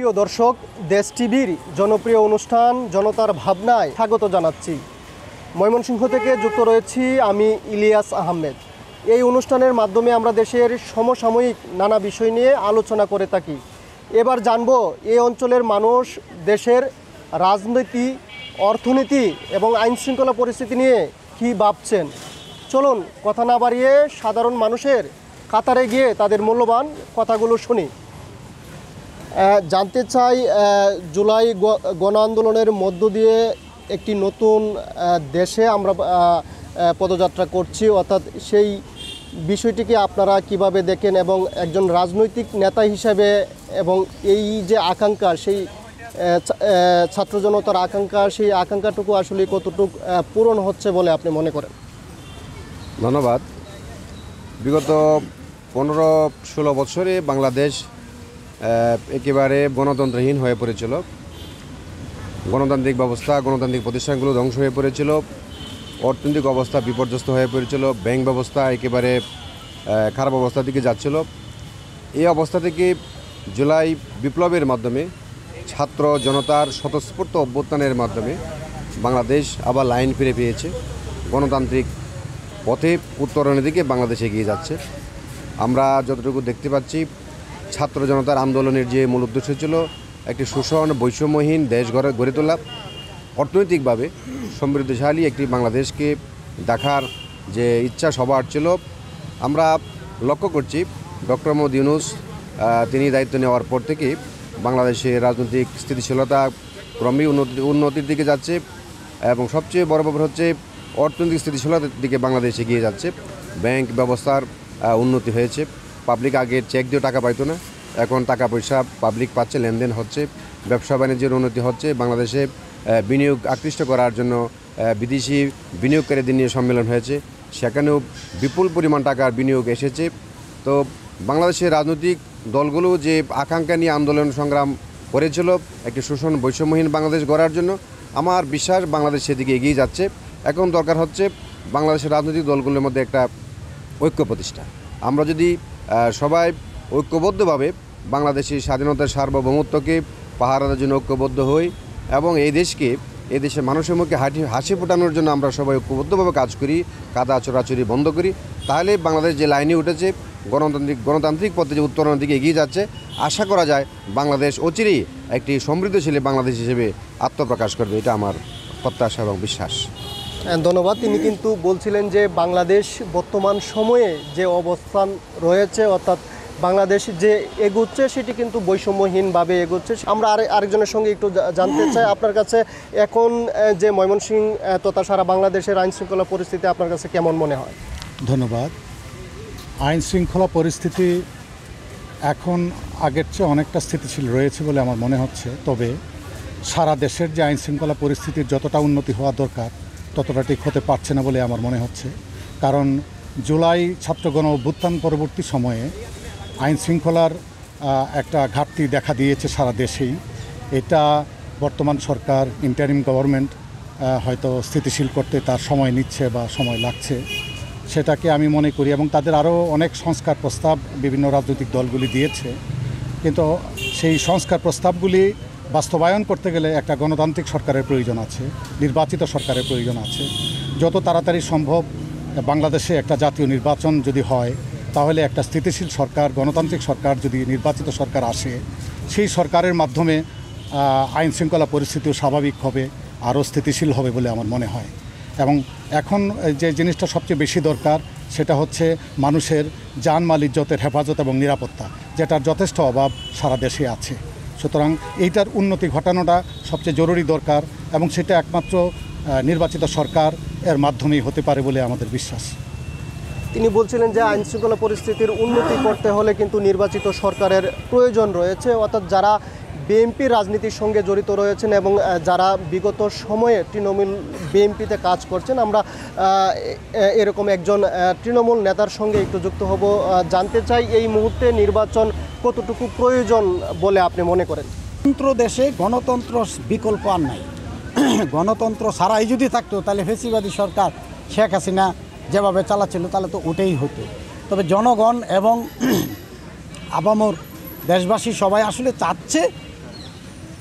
প্রিয় দর্শক, দেশ টিভির জনপ্রিয় অনুষ্ঠান জনতার ভাবনায় স্বাগত জানাচ্ছি। ময়মনসিংহ থেকে যুক্ত রয়েছি আমি ইলিয়াস আহমেদ। এই অনুষ্ঠানের মাধ্যমে আমরা দেশের সমসাময়িক নানা বিষয় নিয়ে আলোচনা করে থাকি। এবার জানব এই অঞ্চলের মানুষ দেশের রাজনীতি, অর্থনীতি এবং আইনশৃঙ্খলা পরিস্থিতি নিয়ে কী ভাবছেন। চলুন কথা না বাড়িয়ে সাধারণ মানুষের কাতারে গিয়ে তাদের মূল্যবান কথাগুলো শুনি। জানতে চাই, জুলাই গণ আন্দোলনের মধ্য দিয়ে একটি নতুন দেশে আমরা পদযাত্রা করছি, অর্থাৎ সেই বিষয়টিকে আপনারা কিভাবে দেখেন এবং একজন রাজনৈতিক নেতা হিসেবে এবং এই যে আকাঙ্ক্ষা, সেই ছাত্র জনতার আকাঙ্ক্ষা, সেই আকাঙ্ক্ষাটুকু আসলে কতটুকু পূরণ হচ্ছে বলে আপনি মনে করেন? ধন্যবাদ। বিগত 15-16 বছরে বাংলাদেশ একেবারে গণতন্ত্রহীন হয়ে পড়েছিল। গণতান্ত্রিক ব্যবস্থা, গণতান্ত্রিক প্রতিষ্ঠানগুলো ধ্বংস হয়ে পড়েছিল, অর্থনৈতিক অবস্থা বিপর্যস্ত হয়ে পড়েছিল, ব্যাংক ব্যবস্থা একেবারে খারাপ অবস্থার দিকে যাচ্ছিল। এই অবস্থা থেকে জুলাই বিপ্লবের মাধ্যমে, ছাত্র জনতার স্বতঃস্ফূর্ত অভ্যুত্থানের মাধ্যমে বাংলাদেশ আবার লাইন ফিরে পেয়েছে। গণতান্ত্রিক পথে উত্তরণের দিকে বাংলাদেশ এগিয়ে যাচ্ছে। আমরা যতটুকু দেখতে পাচ্ছি, ছাত্র জনতার আন্দোলনের যে মূল উদ্দেশ্য ছিল একটি শোষণ বৈষম্যহীন দেশ গড়ে তোলা, অর্থনৈতিকভাবে সমৃদ্ধশালী একটি বাংলাদেশকে দেখার যে ইচ্ছা সবার ছিল। আমরা লক্ষ্য করছি ডক্টর মোহাম্মদ ইউনূস তিনি দায়িত্ব নেওয়ার পর থেকে বাংলাদেশের রাজনৈতিক স্থিতিশীলতা ক্রমেই উন্নতির দিকে যাচ্ছে এবং সবচেয়ে বড় ব্যাপার হচ্ছে অর্থনৈতিক স্থিতিশীলতার দিকে বাংলাদেশ এগিয়ে যাচ্ছে। ব্যাংক ব্যবস্থার উন্নতি হয়েছে। পাবলিক আগে চেক দিয়ে টাকা পাইতো না, এখন টাকা পয়সা পাবলিক পাচ্ছে, লেনদেন হচ্ছে, ব্যবসা বাণিজ্যের উন্নতি হচ্ছে। বাংলাদেশে বিনিয়োগ আকৃষ্ট করার জন্য বিদেশি বিনিয়োগকারীদের নিয়ে সম্মেলন হয়েছে, সেখানেও বিপুল পরিমাণ টাকার বিনিয়োগ এসেছে। তো বাংলাদেশের রাজনৈতিক দলগুলো যে আকাঙ্ক্ষা নিয়ে আন্দোলন সংগ্রাম করেছিল একটি শোষণ বৈষম্যহীন বাংলাদেশ গড়ার জন্য, আমার বিশ্বাস বাংলাদেশ সেদিকে এগিয়ে যাচ্ছে। এখন দরকার হচ্ছে বাংলাদেশের রাজনৈতিক দলগুলোর মধ্যে একটা ঐক্য প্রতিষ্ঠা। আমরা যদি সবাই ঐক্যবদ্ধভাবে বাংলাদেশের স্বাধীনতার সার্বভৌমত্বকে পাহারার জন্য ঐক্যবদ্ধ হই এবং এই দেশের মানুষের মুখে হাসি ফোটানোর জন্য আমরা সবাই ঐক্যবদ্ধভাবে কাজ করি, কাদা চোরাচুরি বন্ধ করি, তাহলে বাংলাদেশ যে লাইনে উঠেছে গণতান্ত্রিক পথে যে উত্তরণের দিকে এগিয়ে যাচ্ছে, আশা করা যায় বাংলাদেশ অচিরেই একটি সমৃদ্ধশালী বাংলাদেশ হিসেবে আত্মপ্রকাশ করবে। এটা আমার প্রত্যাশা এবং বিশ্বাস। ধন্যবাদ। তিনি কিন্তু বলছিলেন যে বাংলাদেশ বর্তমান সময়ে যে অবস্থান রয়েছে, অর্থাৎ বাংলাদেশ যে এগোচ্ছে সেটি কিন্তু বৈষম্যহীনভাবে এগোচ্ছে। আমরা আরেকজনের সঙ্গে একটু জানতে চাই, আপনার কাছে এখন যে ময়মনসিংহ তথা সারা বাংলাদেশের আইনশৃঙ্খলা পরিস্থিতি আপনার কাছে কেমন মনে হয়? ধন্যবাদ। আইনশৃঙ্খলা পরিস্থিতি এখন আগের চেয়ে অনেকটা স্থিতিশীল রয়েছে বলে আমার মনে হচ্ছে। তবে সারা দেশের যে আইনশৃঙ্খলা পরিস্থিতির যতটা উন্নতি হওয়া দরকার ততটা ঠিক হতে পারছে না বলে আমার মনে হচ্ছে। কারণ জুলাই ছাত্র গণ অভ্যুত্থান পরবর্তী সময়ে আইনশৃঙ্খলার একটা ঘাটতি দেখা দিয়েছে সারা দেশেই। এটা বর্তমান সরকার, ইন্টারিম গভর্নমেন্ট হয়তো স্থিতিশীল করতে তার সময় নিচ্ছে বা সময় লাগছে, সেটাকে আমি মনে করি। এবং তাদের আরও অনেক সংস্কার প্রস্তাব বিভিন্ন রাজনৈতিক দলগুলি দিয়েছে, কিন্তু সেই সংস্কার প্রস্তাবগুলি বাস্তবায়ন করতে গেলে একটা গণতান্ত্রিক সরকারের প্রয়োজন আছে, নির্বাচিত সরকারের প্রয়োজন আছে। যত তাড়াতাড়ি সম্ভব বাংলাদেশে একটা জাতীয় নির্বাচন যদি হয়, তাহলে একটা স্থিতিশীল সরকার, গণতান্ত্রিক সরকার যদি নির্বাচিত সরকার আসে, সেই সরকারের মাধ্যমে আইনশৃঙ্খলা পরিস্থিতিও স্বাভাবিক হবে, আরও স্থিতিশীল হবে বলে আমার মনে হয়। এবং এখন যে জিনিসটা সবচেয়ে বেশি দরকার সেটা হচ্ছে মানুষের জানমাল ইজ্জতের হেফাজত এবং নিরাপত্তা, যেটার যথেষ্ট অভাব সারা দেশে আছে। সুতরাং এইটার উন্নতি ঘটানোটা সবচেয়ে জরুরি দরকার এবং সেটা একমাত্র নির্বাচিত সরকার এর মাধ্যমেই হতে পারে বলে আমাদের বিশ্বাস। তিনি বলছিলেন যে আইনশৃঙ্খলা পরিস্থিতির উন্নতি করতে হলে কিন্তু নির্বাচিত সরকারের প্রয়োজন রয়েছে, অর্থাৎ যারা বিএনপি রাজনীতির সঙ্গে জড়িত রয়েছেন এবং যারা বিগত সময়ে তৃণমূল বিএনপিতে কাজ করছেন। আমরা এরকম একজন তৃণমূল নেতার সঙ্গে একটু যুক্ত হব। জানতে চাই এই মুহূর্তে নির্বাচন কতটুকু প্রয়োজন বলে আপনি মনে করেন? গণতন্ত্র দেশে গণতন্ত্র বিকল্প আর নাই। গণতন্ত্র ছাড়াই যদি থাকতো তাহলে ফ্যাসিবাদী সরকার শেখ হাসিনা যেভাবে চালাচ্ছিল তাহলে তো ওটাই হতো। তবে জনগণ এবং আপামর দেশবাসী সবাই আসলে চাচ্ছে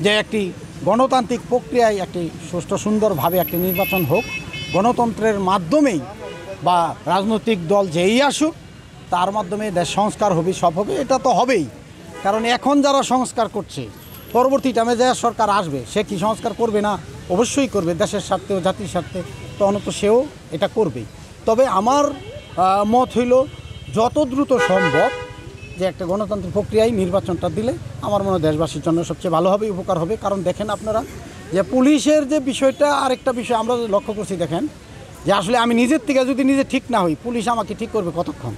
যে একটি গণতান্ত্রিক প্রক্রিয়ায় একটি সুষ্ঠু সুন্দরভাবে একটি নির্বাচন হোক, গণতন্ত্রের মাধ্যমেই বা রাজনৈতিক দল যেই আসুক তার মাধ্যমে দেশ সংস্কার হবে, সব হবে, এটা তো হবেই। কারণ এখন যারা সংস্কার করছে, পরবর্তী টাইমে যে সরকার আসবে সে কি সংস্কার করবে না? অবশ্যই করবে, দেশের স্বার্থে ও জাতির স্বার্থে, তখন তো সেও এটা করবেই। তবে আমার মত হইল যত দ্রুত সম্ভব যে একটা গণতান্ত্রিক প্রক্রিয়ায় নির্বাচনটা দিলে আমার মনে হয় দেশবাসীর জন্য সবচেয়ে ভালো হবে, উপকার হবে। কারণ দেখেন আপনারা যে পুলিশের যে বিষয়টা, আরেকটা বিষয় আমরা লক্ষ্য করছি, দেখেন যে আসলে আমি নিজের থেকে যদি নিজে ঠিক না হই, পুলিশ আমাকে ঠিক করবে কতক্ষণ?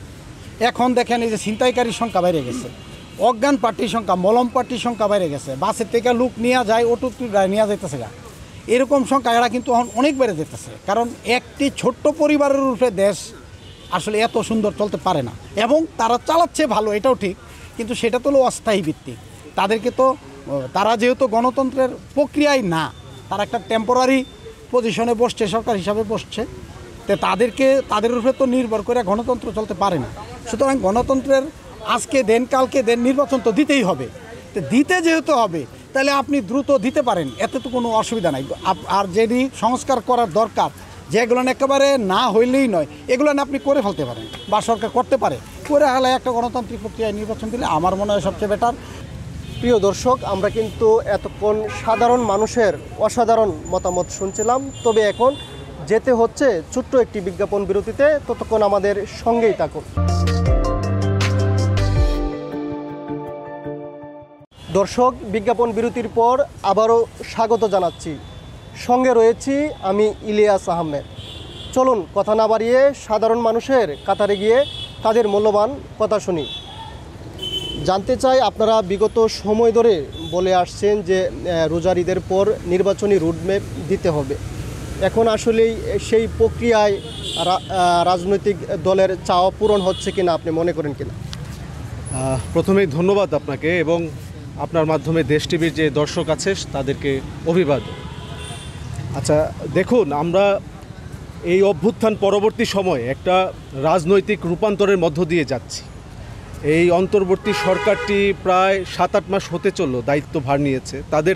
এখন দেখেন এই যে ছিনতাইকারীর সংখ্যা বেড়ে গেছে, অজ্ঞান পার্টির সংখ্যা, মলম পার্টির সংখ্যা বেড়ে গেছে, বাসের থেকে লোক নিয়ে যায়, অটো নিয়ে যাইতেছে গা, এরকম সংখ্যা এরা কিন্তু অনেক বেড়ে যেতেছে। কারণ একটি ছোট্ট পরিবারের উপরে দেশ আসলে এত সুন্দর চলতে পারে না। এবং তারা চালাচ্ছে ভালো, এটাও ঠিক, কিন্তু সেটা তো হলো অস্থায়ী ভিত্তিক। তাদেরকে তো, তারা যেহেতু গণতন্ত্রের প্রক্রিয়ায় না, তারা একটা টেম্পোরারি পজিশনে বসছে, সরকার হিসাবে বসছে, তো তাদের উপরে তো নির্ভর করে গণতন্ত্র চলতে পারে না। সুতরাং গণতন্ত্রের আজকে দেন কালকে দেন নির্বাচন তো দিতেই হবে। তো দিতে যেহেতু হবে, তাহলে আপনি দ্রুত দিতে পারেন, এতে তো কোনো অসুবিধা নাই। আর যেটি সংস্কার করার দরকার, যেগুলো একেবারে না হইলেই নয়, এগুলো আপনি করে ফেলতে পারেন বা সরকার করতে পারে, করে হলে একটা গণতান্ত্রিক প্রক্রিয়ায় নির্বাচন দিলে আমার মনে হয় সবচেয়ে বেটার। প্রিয় দর্শক, আমরা কিন্তু এতক্ষণ সাধারণ মানুষের অসাধারণ মতামত শুনছিলাম। তবে এখন যেতে হচ্ছে ছোট্ট একটি বিজ্ঞাপন বিরতিতে, ততক্ষণ আমাদের সঙ্গেই থাকুন। দর্শক, বিজ্ঞাপন বিরতির পর আবারও স্বাগত জানাচ্ছি। সঙ্গে রয়েছি আমি ইলিয়াস আহমেদ। চলুন কথা না বাড়িয়ে সাধারণ মানুষের কাতারে গিয়ে তাদের মূল্যবান কথা শুনি। জানতে চাই, আপনারা বিগত সময় ধরে বলে আসছেন যে রোজার ঈদের পর নির্বাচনী রুটম্যাপ দিতে হবে। এখন আসলেই সেই প্রক্রিয়ায় রাজনৈতিক দলের চাওয়া পূরণ হচ্ছে কিনা আপনি মনে করেন কিনা? প্রথমেই ধন্যবাদ আপনাকে এবং আপনার মাধ্যমে দেশ টিভির যে দর্শক আছে তাদেরকে অভিবাদন। আচ্ছা দেখুন, আমরা এই অভ্যুত্থান পরবর্তী সময়ে একটা রাজনৈতিক রূপান্তরের মধ্য দিয়ে যাচ্ছি। এই অন্তর্বর্তী সরকারটি প্রায় 7-8 মাস হতে চলল দায়িত্বভার নিয়েছে। তাদের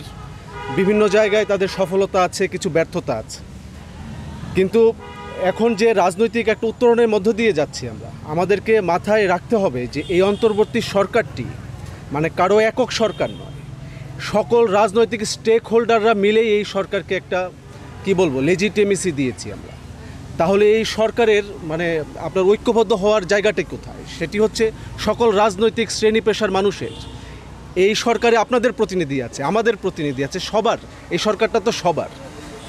বিভিন্ন জায়গায় তাদের সফলতা আছে, কিছু ব্যর্থতা আছে, কিন্তু এখন যে রাজনৈতিক একটা উত্তরণের মধ্য দিয়ে যাচ্ছি আমরা, আমাদেরকে মাথায় রাখতে হবে যে এই অন্তর্বর্তী সরকারটি মানে কারো একক সরকার নয়, সকল রাজনৈতিক স্টেক হোল্ডাররা মিলেই এই সরকারকে একটা লেজিটিমেসি দিয়েছি আমরা। তাহলে এই সরকারের মানে আপনার ঐক্যবদ্ধ হওয়ার জায়গাটা কোথায়? সেটি হচ্ছে সকল রাজনৈতিক শ্রেণী পেশার মানুষের। এই সরকারে আপনাদের প্রতিনিধি আছে, আমাদের প্রতিনিধি আছে, সবার। এই সরকারটা তো সবার।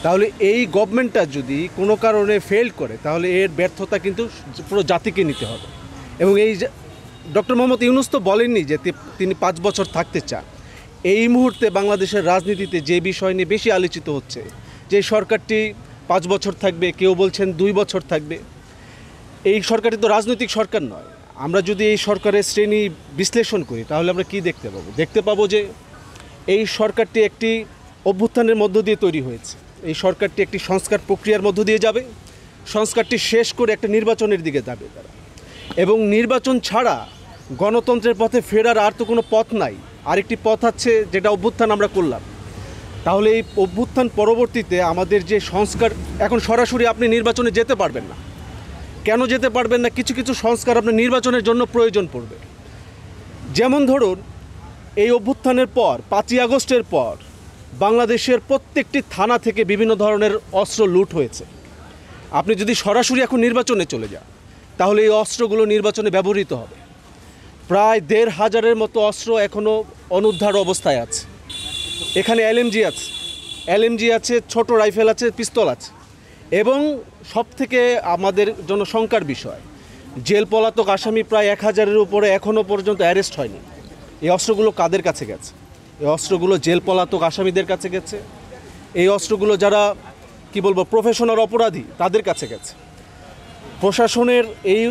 তাহলে এই গভর্নমেন্টটা যদি কোনো কারণে ফেল করে, তাহলে এর ব্যর্থতা কিন্তু পুরো জাতিকে নিতে হবে। এবং এই ডক্টর মোহাম্মদ ইউনূস তো বলেননি যে তিনি 5 বছর থাকতে চান। এই মুহূর্তে বাংলাদেশের রাজনীতিতে যে বিষয় নিয়ে বেশি আলোচিত হচ্ছে, যে সরকারটি 5 বছর থাকবে, কেউ বলছেন 2 বছর থাকবে। এই সরকারটি তো রাজনৈতিক সরকার নয়। আমরা যদি এই সরকারের শ্রেণী বিশ্লেষণ করি, তাহলে আমরা কি দেখতে পাবো? দেখতে পাবো যে এই সরকারটি একটি অভ্যুত্থানের মধ্য দিয়ে তৈরি হয়েছে। এই সরকারটি একটি সংস্কার প্রক্রিয়ার মধ্য দিয়ে যাবে, সংস্কারটি শেষ করে একটা নির্বাচনের দিকে যাবে তারা। এবং নির্বাচন ছাড়া গণতন্ত্রের পথে ফেরার আর তো কোনো পথ নাই। আরেকটি পথ আছে, যেটা অভ্যুত্থান আমরা করলাম। তাহলে এই অভ্যুত্থান পরবর্তীতে আমাদের যে সংস্কার, এখন সরাসরি আপনি নির্বাচনে যেতে পারবেন না। কেন যেতে পারবেন না? কিছু কিছু সংস্কার আপনার নির্বাচনের জন্য প্রয়োজন পড়বে। যেমন ধরুন, এই অভ্যুত্থানের পর 5ই আগস্টের পর বাংলাদেশের প্রত্যেকটি থানা থেকে বিভিন্ন ধরনের অস্ত্র লুট হয়েছে। আপনি যদি সরাসরি এখন নির্বাচনে চলে যান, তাহলে এই অস্ত্রগুলো নির্বাচনে ব্যবহৃত হবে। প্রায় 1,500-এর মতো অস্ত্র এখনও অনুদ্ধার অবস্থায় আছে। এখানে এলএমজি আছে, ছোট রাইফেল আছে, পিস্তল আছে। এবং সবথেকে আমাদের জন্য শঙ্কার বিষয়, জেল পলাতক আসামি প্রায় 1000-এর উপরে এখনও পর্যন্ত অ্যারেস্ট হয়নি। এই অস্ত্রগুলো কাদের কাছে গেছে? এই অস্ত্রগুলো জেল পলাতক আসামিদের কাছে গেছে। এই অস্ত্রগুলো যারা প্রফেশনাল অপরাধী তাদের কাছে গেছে। প্রশাসনের এই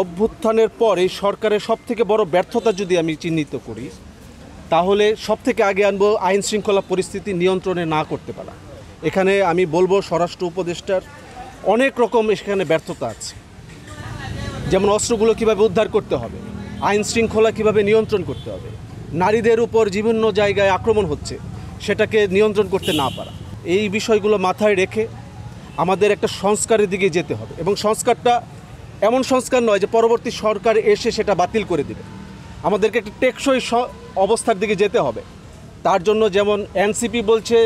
অভ্যুত্থানের পর এই সরকারের সবথেকে বড় ব্যর্থতা যদি আমি চিহ্নিত করি, তাহলে সবথেকে আগে আনবো আইন শৃঙ্খলা পরিস্থিতি নিয়ন্ত্রণে না করতে পারা। এখানে আমি বলবো স্বরাষ্ট্র উপদেষ্টার অনেক রকম এখানে ব্যর্থতা আছে। যেমন অস্ত্রগুলো কীভাবে উদ্ধার করতে হবে, আইন শৃঙ্খলা কীভাবে নিয়ন্ত্রণ করতে হবে, নারীদের উপর বিভিন্ন জায়গায় আক্রমণ হচ্ছে, সেটাকে নিয়ন্ত্রণ করতে না পারা, এই বিষয়গুলো মাথায় রেখে আমাদের একটা সংস্কারের দিকে যেতে হবে। এবং সংস্কারটা এমন সংস্কার নয় যে পরবর্তী সরকার এসে সেটা বাতিল করে দেবে। আমাদেরকে একটা টেকসই অবস্থার দিকে যেতে হবে। তার জন্য যেমন এনসিপি বলছে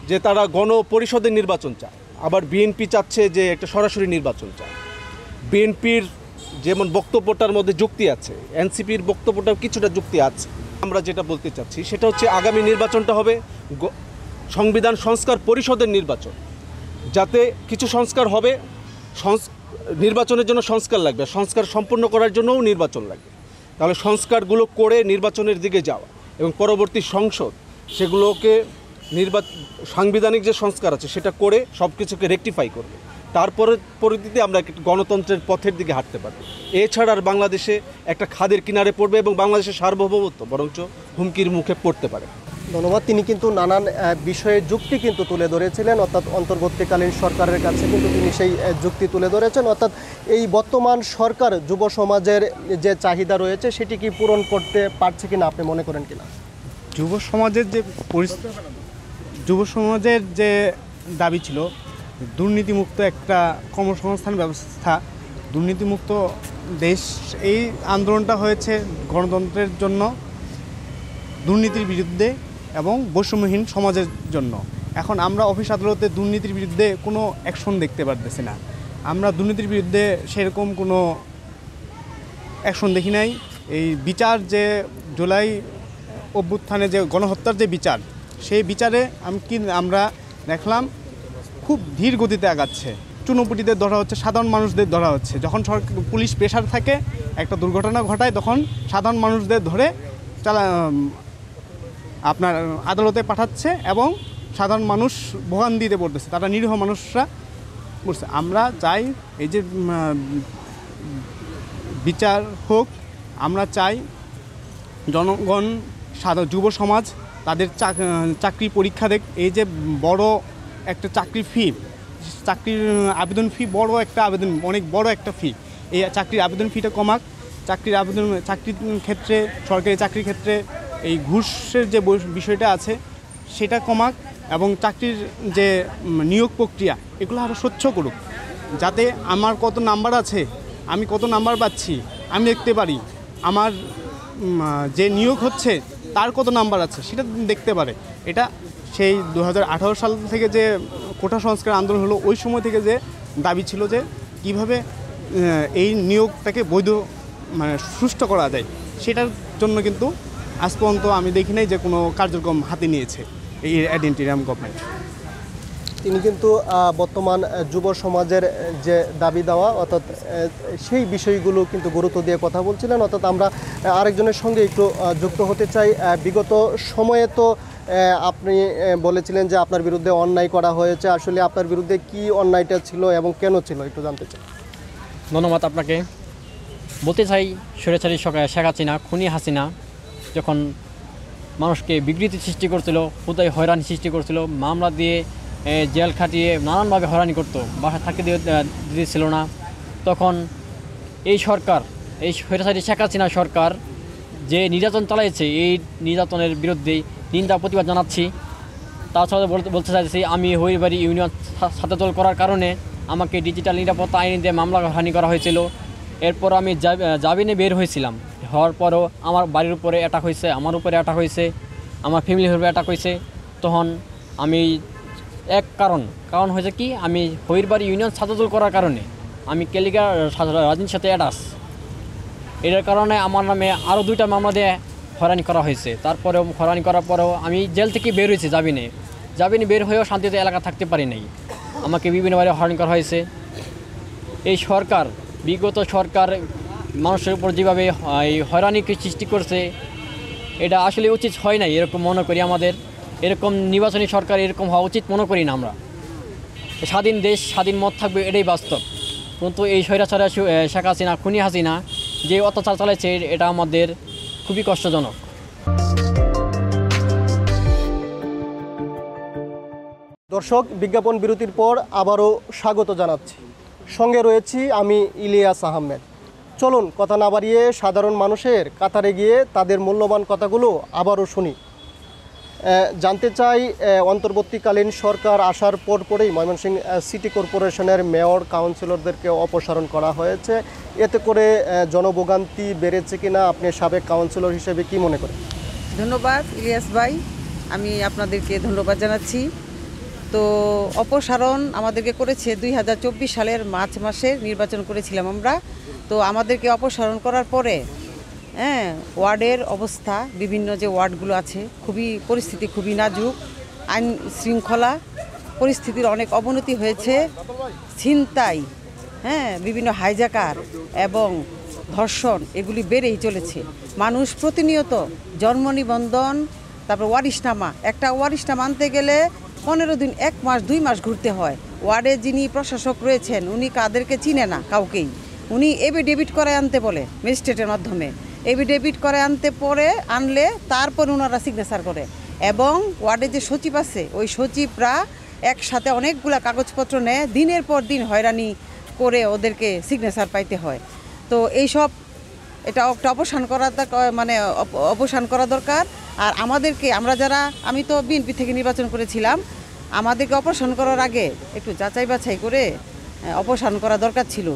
যে তারা গণপরিষদের নির্বাচন চায়, আবার বিএনপি চাচ্ছে যে একটা সরাসরি নির্বাচন চায়। বিএনপির যেমন বক্তব্যটার মধ্যে যুক্তি আছে, এনসিপির বক্তব্যটাও কিছুটা যুক্তি আছে। আমরা যেটা বলতে চাচ্ছি সেটা হচ্ছে আগামী নির্বাচনটা হবে সংবিধান সংস্কার পরিষদের নির্বাচন, যাতে কিছু সংস্কার হবে। নির্বাচনের জন্য সংস্কার লাগবে, সংস্কার সম্পূর্ণ করার জন্যও নির্বাচন লাগবে। তাহলে সংস্কারগুলো করে নির্বাচনের দিকে যাওয়া এবং পরবর্তী সংসদ সেগুলোকে সাংবিধানিক যে সংস্কার আছে সেটা করে সব কিছুকে রেকটিফাই করবে। তারপরে পরিস্থিতিতে আমরা গণতন্ত্রের পথের দিকে হাঁটতে পারবো। এছাড়া আর বাংলাদেশে একটা খাদের কিনারে পড়বে এবং বাংলাদেশের সার্বভৌমত্ব বরঞ্চ হুমকির মুখে পড়তে পারে। ধন্যবাদ। তিনি কিন্তু নানান বিষয়ে যুক্তি কিন্তু তুলে ধরেছিলেন, অর্থাৎ অন্তর্বর্তীকালীন সরকারের কাছে কিন্তু তিনি সেই যুক্তি তুলে ধরেছেন, অর্থাৎ এই বর্তমান সরকার যুব সমাজের যে চাহিদা রয়েছে সেটি কি পূরণ করতে পারছে কিনা আপনি মনে করেন কিনা? যুব সমাজের যে দাবি ছিল দুর্নীতিমুক্ত একটা কর্মসংস্থান ব্যবস্থা, দুর্নীতিমুক্ত দেশ, এই আন্দোলনটা হয়েছে গণতন্ত্রের জন্য, দুর্নীতির বিরুদ্ধে এবং বৈষম্যহীন সমাজের জন্য। এখন আমরা অফিস আদালতে দুর্নীতির বিরুদ্ধে কোনো অ্যাকশন দেখতে পারতেছি না। আমরা দুর্নীতির বিরুদ্ধে সেরকম কোনো অ্যাকশন দেখি নাই। এই বিচার যে জুলাই অভ্যুত্থানে যে গণহত্যার যে বিচার, সেই বিচারে আমরা দেখলাম খুব ধীর গতিতে আগাচ্ছে। চুনোপুটিদের ধরা হচ্ছে, সাধারণ মানুষদের ধরা হচ্ছে। যখন পুলিশ প্রেশার থাকে, একটা দুর্ঘটনা ঘটায়, তখন সাধারণ মানুষদের ধরে আপনার আদালতে পাঠাচ্ছে এবং সাধারণ মানুষ ভোগান্তিতে পড়তেছে, তারা নিরীহ মানুষরা পড়ছে। আমরা চাই এই যে বিচার হোক, আমরা চাই জনগণ, যুব সমাজ তাদের চাকরি পরীক্ষা দেখ। এই যে বড় একটা চাকরির আবেদন ফি অনেক বড় একটা ফি, এই চাকরির আবেদন ফিটা কমাক। চাকরির ক্ষেত্রে, সরকারি চাকরির ক্ষেত্রে এই ঘুষের যে বিষয়টা আছে সেটা কমাক এবং চাকরির যে নিয়োগ প্রক্রিয়া এগুলো আরও স্বচ্ছ করুক, যাতে আমার কত নাম্বার আছে, আমি কত নাম্বার পাচ্ছি আমি দেখতে পারি, আমার যে নিয়োগ হচ্ছে তার কত নাম্বার আছে সেটা দেখতে পারে। এটা সেই 2018 সাল থেকে যে কোটা সংস্কার আন্দোলন হলো, ওই সময় থেকে যে দাবি ছিল যে কিভাবে এই নিয়োগটাকে বৈধ সুষ্ঠু করা যায়, সেটার জন্য কিন্তু আজ পর্যন্ত আমি দেখি নাই যে কোনো কার্যক্রম হাতে নিয়েছে এই অ্যাডেন্টিরাম গভর্নমেন্ট। তিনি কিন্তু বর্তমান যুব সমাজের যে দাবি দেওয়া, অর্থাৎ সেই বিষয়গুলো কিন্তু গুরুত্ব দিয়ে কথা বলছিলেন। অর্থাৎ আমরা আরেকজনের সঙ্গে একটু যুক্ত হতে চাই। বিগত সময়ে তো আপনি বলেছিলেন যে আপনার বিরুদ্ধে অন্যায় করা হয়েছে, আসলে আপনার বিরুদ্ধে কি অন্যায়টা ছিল এবং কেন ছিল একটু জানতে চাই। ধন্যবাদ আপনাকে। বলতে চাই, স্বৈরাচারী শেখ হাসিনা, খুনি হাসিনা যখন মানুষকে বিকৃতি সৃষ্টি করছিল, খুদাই হয়রানি সৃষ্টি করছিল, মামলা দিয়ে জেল খাটিয়ে নানানভাবে হয়রানি করতো, বাসা থাকতে দিয়েছিল না, তখন এই সরকার, এই স্বৈরাচারী শেখ হাসিনা সরকার যে নির্যাতন চালাইছে, এই নির্যাতনের বিরুদ্ধে নিন্দা প্রতিবাদ জানাচ্ছি। তাছাড়া বলতে চাইছি, আমি হরিবাড়ি ইউনিয়ন সাথে দল করার কারণে আমাকে ডিজিটাল নিরাপত্তা আইন দিয়ে মামলা হানি করা হয়েছিল। এরপর আমি জামিনে বের হয়েছিলাম, হওয়ার পরও আমার বাড়ির উপরে অ্যাটাক হয়েছে, আমার উপরে অ্যাটাক হয়েছে, আমার ফ্যামিলির উপরে অ্যাটাক হয়েছে। তখন আমি কারণ হয়েছে কি, আমি হরিবাড়ি ইউনিয়ন সাথে দল করার কারণে আমি কেলিকা রাজনীতির সাথে অ্যাটাচ, এটার কারণে আমার নামে আরও 2টা মামলা দিয়ে হয়রানি করা হয়েছে। তারপরেও হয়রানি করার পরেও আমি জেল থেকে বের হয়েছি, জামিনে বের হয়েও শান্তিতে এলাকা থাকতে পারি নাই, আমাকে বিভিন্নভাবে হয়রানি করা হয়েছে। এই সরকার, বিগত সরকার মানুষের উপর যেভাবে এই হয়রানিকে সৃষ্টি করছে, এটা আসলে উচিত হয় নাই এরকম মনে করি। আমাদের এরকম নির্বাচনী সরকার এরকম হওয়া উচিত মনে করি না আমরা। স্বাধীন দেশ, স্বাধীন মত থাকবে, এটাই বাস্তব। কিন্তু এই স্বৈরাচার শেখ হাসিনা, খুনি হাসিনা যে অত্যাচার চালাচ্ছে, এটা আমাদের খুবই কষ্টজনক। দর্শক, বিজ্ঞাপন বিরতির পর আবারও স্বাগত জানাচ্ছি। সঙ্গে রয়েছি আমি ইলিয়াস আহমেদ। চলুন কথা না বাড়িয়ে সাধারণ মানুষের কাতারে গিয়ে তাদের মূল্যবান কথাগুলো আবারও শুনি। জানতে চাই অন্তর্বর্তীকালীন সরকার আসার পরেই ময়মনসিংহ সিটি কর্পোরেশনের মেয়র কাউন্সিলরদেরকে অপসারণ করা হয়েছে, এতে করে জনভোগান্তি বেড়েছে কিনা আপনি সাবেক কাউন্সিলর হিসেবে কি মনে করেন? ধন্যবাদ ইলিয়াস ভাই, আমি আপনাদেরকে ধন্যবাদ জানাচ্ছি। তো অপসারণ আমাদেরকে করেছে 2024 সালের মার্চ মাসে নির্বাচন করেছিলাম আমরা। তো আমাদেরকে অপসারণ করার পরে ওয়ার্ডের অবস্থা, বিভিন্ন যে ওয়ার্ডগুলো আছে পরিস্থিতি খুবই নাজুক, আইন শৃঙ্খলা পরিস্থিতির অনেক অবনতি হয়েছে, ছিনতাই, বিভিন্ন হাইজাকার এবং ধর্ষণ এগুলি বেড়েই চলেছে। মানুষ প্রতিনিয়ত জন্ম নিবন্ধন, তারপর ওয়ারিশনামা, একটা ওয়ারিশনামা আনতে গেলে 15 দিন, 1 মাস 2 মাস ঘুরতে হয়। ওয়ার্ডে যিনি প্রশাসক রয়েছেন উনি কাদেরকে চিনে না কাউকেই, উনি এফিডেভিট করে আনতে বলে ম্যাজিস্ট্রেটের মাধ্যমে, এফিডেভিট করে আনলে তারপর ওনারা সিগনেচার করে। এবং ওয়ার্ডে যে সচিব আছে ওই সচিবরা একসাথে অনেকগুলা কাগজপত্র নেয়, দিনের পর দিন হয়রানি করে ওদেরকে সিগনেচার পাইতে হয়। তো এইসব এটা একটা অবসান করা দরকার। আর আমরা যারা, আমি তো বিএনপি থেকে নির্বাচন করেছিলাম, আমাদেরকে অপসারণ করার আগে একটু যাচাই বাছাই করে অপসারণ করা দরকার ছিল।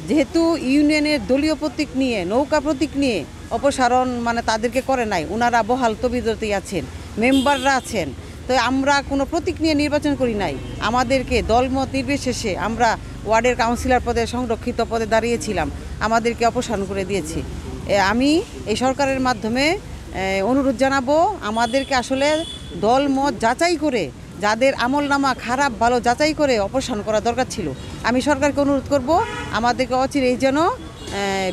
যেহেতু ইউনিয়নের দলীয় প্রতীক নিয়ে, নৌকা প্রতীক নিয়ে অপসারণ তাদেরকে করে নাই, ওনারা বহাল তবিয়তেই আছেন, মেম্বাররা আছেন। তো আমরা কোনো প্রতীক নিয়ে নির্বাচন করি নাই, আমাদেরকে দলমত নির্বিশেষে আমরা ওয়ার্ডের কাউন্সিলর পদে, সংরক্ষিত পদে দাঁড়িয়েছিলাম, আমাদেরকে অপসারণ করে দিয়েছি। আমি এই সরকারের মাধ্যমে অনুরোধ জানাবো, আমাদেরকে আসলে দলমত যাচাই করে, যাদের আমলনামা খারাপ ভালো যাচাই করে অপসারণ করা দরকার ছিল। আমি সরকারকে অনুরোধ করব আমাদেরকে অচিরেই যেন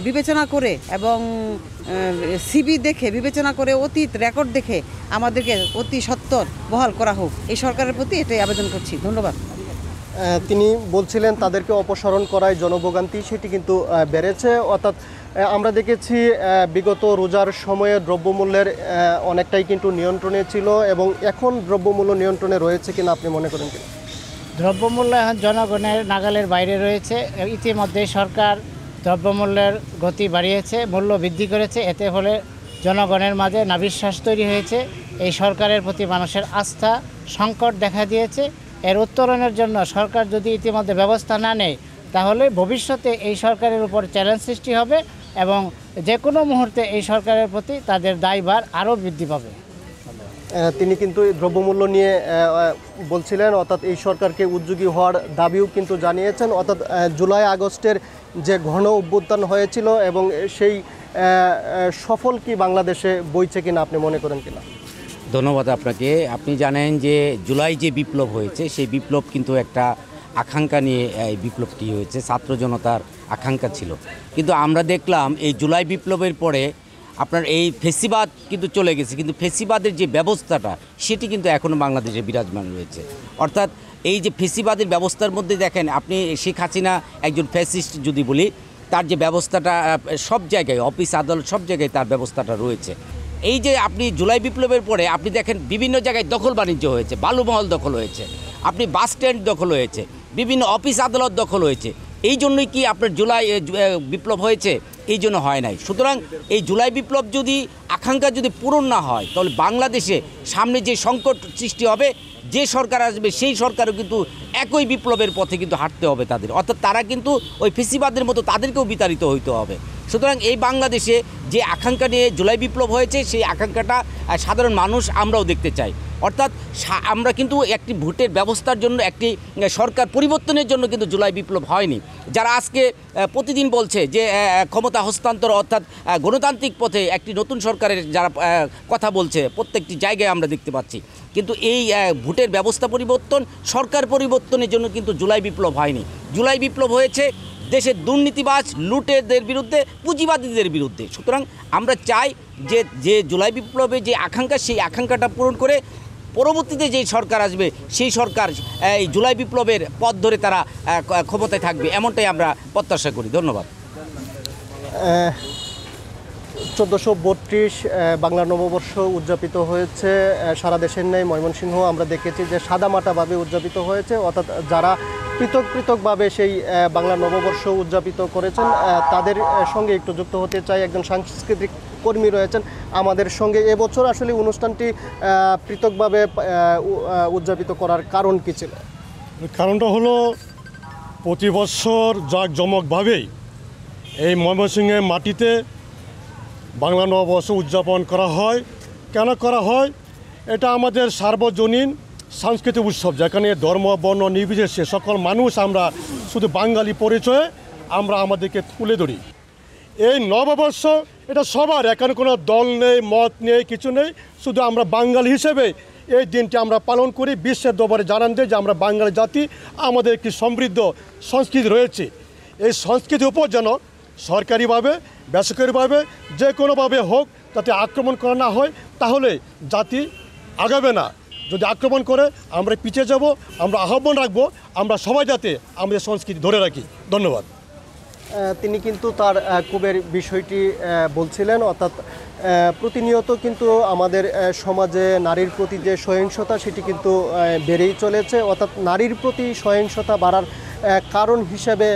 বিবেচনা করে এবং সিবি দেখে, বিবেচনা করে অতীত রেকর্ড দেখে আমাদেরকে অতি সত্বর বহাল করা হোক। এই সরকারের প্রতি এটাই আবেদন করছি। ধন্যবাদ। তিনি বলছিলেন তাদেরকে অপসারণ করায় জনভোগান্তি সেটি কিন্তু বেড়েছে। অর্থাৎ আমরা দেখেছি বিগত রোজার সময়ে দ্রব্যমূল্যের অনেকটাই কিন্তু নিয়ন্ত্রণে ছিল, এবং এখন দ্রব্যমূল্য নিয়ন্ত্রণে রয়েছে কিনা আপনি মনে করেন কিনা? দ্রব্যমূল্য এখন জনগণের নাগালের বাইরে রয়েছে। ইতিমধ্যে সরকার দ্রব্যমূল্যের গতি বাড়িয়েছে, মূল্য বৃদ্ধি করেছে, এতে ফলে জনগণের মাঝে নাবিশ্বাস তৈরি হয়েছে। এই সরকারের প্রতি মানুষের আস্থা সংকট দেখা দিয়েছে। এর উত্তরণের জন্য সরকার যদি ইতিমধ্যে ব্যবস্থা না নেয় তাহলে ভবিষ্যতে এই সরকারের উপর চ্যালেঞ্জ সৃষ্টি হবে এবং যে কোনো মুহূর্তে এই সরকারের প্রতি তাদের দায়ভার আরও বৃদ্ধি পাবে। তিনি কিন্তু দ্রব্যমূল্য নিয়ে বলছিলেন, অর্থাৎ এই সরকারকে উদ্যোগী হওয়ার দাবিও কিন্তু জানিয়েছেন। অর্থাৎ জুলাই আগস্টের যে ঘন অভ্যুত্থান হয়েছিল এবং সেই সফল কি বাংলাদেশে বইছে কিনা আপনি মনে করেন কিনা? ধন্যবাদ আপনাকে। আপনি জানেন যে জুলাই যে বিপ্লব হয়েছে সেই বিপ্লব কিন্তু একটা আকাঙ্ক্ষা নিয়ে এই বিপ্লবটি হয়েছে, ছাত্র জনতার আকাঙ্ক্ষা ছিল। কিন্তু আমরা দেখলাম এই জুলাই বিপ্লবের পরে আপনার এই ফেসিবাদ কিন্তু চলে গেছে, কিন্তু ফেসিবাদের যে ব্যবস্থাটা সেটি কিন্তু এখনও বাংলাদেশে বিরাজমান রয়েছে। অর্থাৎ এই যে ফেসিবাদের ব্যবস্থার মধ্যে দেখেন আপনি, শেখ হাসিনা একজন ফ্যাসিস্ট যদি বলি, তার যে ব্যবস্থাটা সব জায়গায়, অফিস আদালত সব জায়গায় তার ব্যবস্থাটা রয়েছে। এই যে আপনি জুলাই বিপ্লবের পরে আপনি দেখেন বিভিন্ন জায়গায় দখল বাণিজ্য হয়েছে, বালুমহল দখল হয়েছে, আপনি বাস স্ট্যান্ড দখল হয়েছে, বিভিন্ন অফিস আদালত দখল হয়েছে। এই জন্যই কি আপনার জুলাই বিপ্লব হয়েছে? এই জন্য হয় নাই। সুতরাং এই জুলাই বিপ্লব যদি আকাঙ্ক্ষা যদি পূরণ না হয় তাহলে বাংলাদেশে সামনে যে সংকট সৃষ্টি হবে, যে সরকার আসবে সেই সরকারও কিন্তু একই বিপ্লবের পথে কিন্তু হাঁটতে হবে তাদের। অর্থাৎ তারা কিন্তু ওই ফেসিবাদের মতো তাদেরকেও বিতাড়িত হইতে হবে। সুতরাং এই বাংলাদেশে যে আকাঙ্ক্ষা নিয়ে জুলাই বিপ্লব হয়েছে সেই আকাঙ্ক্ষাটা সাধারণ মানুষ আমরাও দেখতে চাই। অর্থাৎ আমরা কিন্তু একটি ভোটের ব্যবস্থার জন্য, একটি সরকার পরিবর্তনের জন্য কিন্তু জুলাই বিপ্লব হয়নি। যারা আজকে প্রতিদিন বলছে যে ক্ষমতা হস্তান্তর অর্থাৎ গণতান্ত্রিক পথে একটি নতুন সরকারের যারা কথা বলছে, প্রত্যেকটি জায়গায় আমরা দেখতে পাচ্ছি। কিন্তু এই ভোটের ব্যবস্থা পরিবর্তন, সরকার পরিবর্তনের জন্য কিন্তু জুলাই বিপ্লব হয়নি। জুলাই বিপ্লব হয়েছে দেশের দুর্নীতিবাজ লুটেদের বিরুদ্ধে, পুঁজিবাদীদের বিরুদ্ধে। সুতরাং আমরা চাই যে জুলাই বিপ্লবে যে আকাঙ্ক্ষা, সেই আকাঙ্ক্ষাটা পূরণ করে পরবর্তীতে যেই সরকার আসবে সেই সরকার এই জুলাই বিপ্লবের পথ ধরে তারা ক্ষমতায় থাকবে, এমনটাই আমরা প্রত্যাশা করি। ধন্যবাদ। 1432 বাংলা নববর্ষ উদযাপিত হয়েছে সারা দেশের ন্যায় ময়মনসিংহ আমরা দেখেছি যে সাদামাটাভাবে উদযাপিত হয়েছে। অর্থাৎ যারা পৃথকভাবে সেই বাংলা নববর্ষ উদযাপিত করেছেন তাদের সঙ্গে একটু যুক্ত হতে চাই। একজন সাংস্কৃতিক কর্মী রয়েছেন আমাদের সঙ্গে। এবছর আসলে অনুষ্ঠানটি পৃথকভাবে উদযাপিত করার কারণ কী ছিল? কারণটা হলো প্রতি বছর জাঁকজমকভাবেই এই ময়মনসিংহের মাটিতে বাংলা নববর্ষ উদযাপন করা হয়। কেন করা হয়? এটা আমাদের সার্বজনীন সাংস্কৃতিক উৎসব, যেখানে ধর্ম বর্ণ নির্বিশেষে সকল মানুষ আমরা শুধু বাঙালি পরিচয়ে আমরা আমাদেরকে তুলে ধরি। এই নববর্ষ এটা সবার, এখানে কোনো দল নেই, মত নেই, কিছু নেই, শুধু আমরা বাঙালি হিসেবে এই দিনটি আমরা পালন করি। বিশ্বের দরবারে জানান দেয় যে আমরা বাঙালি জাতি, আমাদের একটি সমৃদ্ধ সংস্কৃতি রয়েছে। এই সংস্কৃতির উপর যেন সরকারিভাবে বেসরকারিভাবে যে কোনোভাবে হোক যাতে আক্রমণ করা না হয়, তাহলে জাতি আগাবে না। যদি আক্রমণ করে আমরা পিছিয়ে যাব। আমরা আহ্বান রাখবো আমরা সবাই যাতে আমাদের সংস্কৃতি ধরে রাখি। ধন্যবাদ। তিনি কিন্তু তার ক্ষোভের বিষয়টি বলছিলেন, অর্থাৎ প্রতিনিয়ত কিন্তু আমাদের সমাজে নারীর প্রতি যে সহিংসতা সেটি কিন্তু বেড়েই চলেছে। অর্থাৎ নারীর প্রতি সহিংসতা বাড়ার কারণ হিসেবে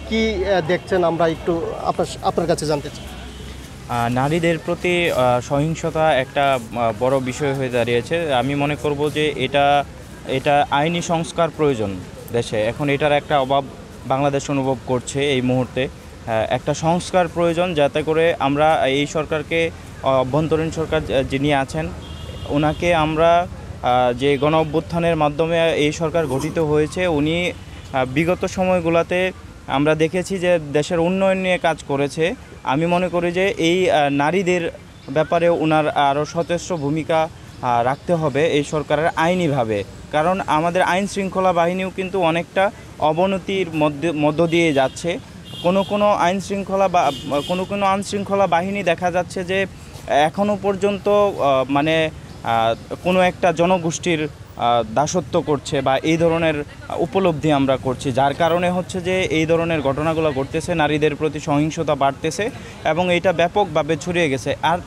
কি দেখছেন আমরা একটু আপনার কাছে জানতে চাই। নারীদের প্রতি সহিংসতা একটা বড় বিষয় হয়ে দাঁড়িয়েছে। আমি মনে করব যে এটা আইনি সংস্কার প্রয়োজন দেশে। এখন এটার একটা অভাব বাংলাদেশ অনুভব করছে এই মুহূর্তে। একটা সংস্কার প্রয়োজন, যাতে করে আমরা এই সরকারকে, অভ্যন্তরীণ সরকার যিনি আছেন ওনাকে আমরা, যে গণ অভ্যুত্থানের মাধ্যমে এই সরকার গঠিত হয়েছে, উনি বিগত সময়গুলোতে আমরা দেখেছি যে দেশের উন্নয়ন নিয়ে কাজ করেছে। আমি মনে করি যে এই নারীদের ব্যাপারে ওনার আরও সচেষ্ট ভূমিকা রাখতে হবে এই সরকারের আইনিভাবে। কারণ আমাদের আইন শৃঙ্খলা বাহিনীও কিন্তু অনেকটা অবনতির মধ্য দিয়ে যাচ্ছে। কোনো আইন শৃঙ্খলা বাহিনী দেখা যাচ্ছে যে এখনও পর্যন্ত মানে কোনো একটা জনগোষ্ঠীর দাসত্ব করছে বা এই ধরনের উপলব্ধি আমরা করছি, যার কারণে হচ্ছে যে এই ধরনের ঘটনাগুলো ঘটতেছে, নারীদের প্রতি সহিংসতা বাড়তেছে এবং এটা ব্যাপকভাবে ছড়িয়ে গেছে। আর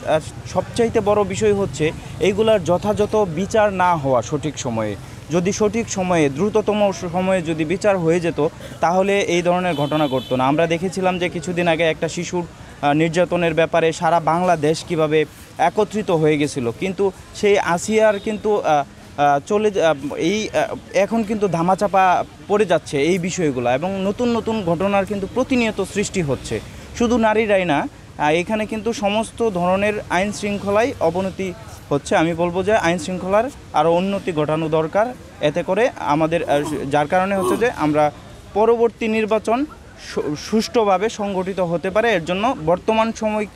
সবচাইতে বড় বিষয় হচ্ছে এইগুলার যথাযথ বিচার না হওয়া সঠিক সময়ে। যদি সঠিক সময়ে, দ্রুততম সময়ে যদি বিচার হয়ে যেত, তাহলে এই ধরনের ঘটনা ঘটতো না। আমরা দেখেছিলাম যে কিছুদিন আগে একটা শিশুর নির্যাতনের ব্যাপারে সারা বাংলাদেশ কিভাবে একত্রিত হয়ে গেছিল, কিন্তু সেই আসিয়ার কিন্তু এখন কিন্তু ধামাচাপা পড়ে যাচ্ছে এই বিষয়গুলো, এবং নতুন নতুন ঘটনার কিন্তু প্রতিনিয়ত সৃষ্টি হচ্ছে। শুধু নারীরাই না, এখানে কিন্তু সমস্ত ধরনের আইন শৃঙ্খলায় অবনতি হচ্ছে। আমি বলবো যে আইন শৃঙ্খলার আরও উন্নতি ঘটানো দরকার, এতে করে আমাদের, যার কারণে হচ্ছে যে আমরা পরবর্তী নির্বাচন সুষ্ঠুভাবে সংগঠিত হতে পারে। এর জন্য বর্তমান সময়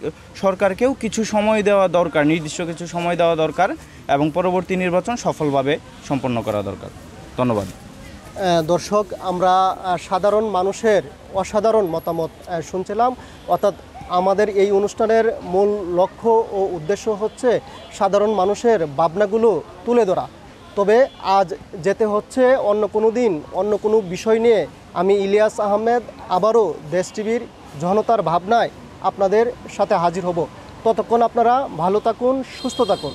সরকারকেও কিছু সময় দেওয়া দরকার, নির্দিষ্ট কিছু সময় দেওয়া দরকার, এবং পরবর্তী নির্বাচন সফলভাবে সম্পন্ন করা দরকার। ধন্যবাদ। দর্শক, আমরা সাধারণ মানুষের অসাধারণ মতামত শুনছিলাম। অর্থাৎ আমাদের এই অনুষ্ঠানের মূল লক্ষ্য ও উদ্দেশ্য হচ্ছে সাধারণ মানুষের ভাবনাগুলো তুলে ধরা। তবে আজ যেতে হচ্ছে অন্য কোনো দিন, অন্য কোনো বিষয় নিয়ে। আমি ইলিয়াস আহমেদ আবারও দেশ টিভির জনতার ভাবনায় আপনাদের সাথে হাজির হব। ততক্ষণ আপনারা ভালো থাকুন, সুস্থ থাকুন।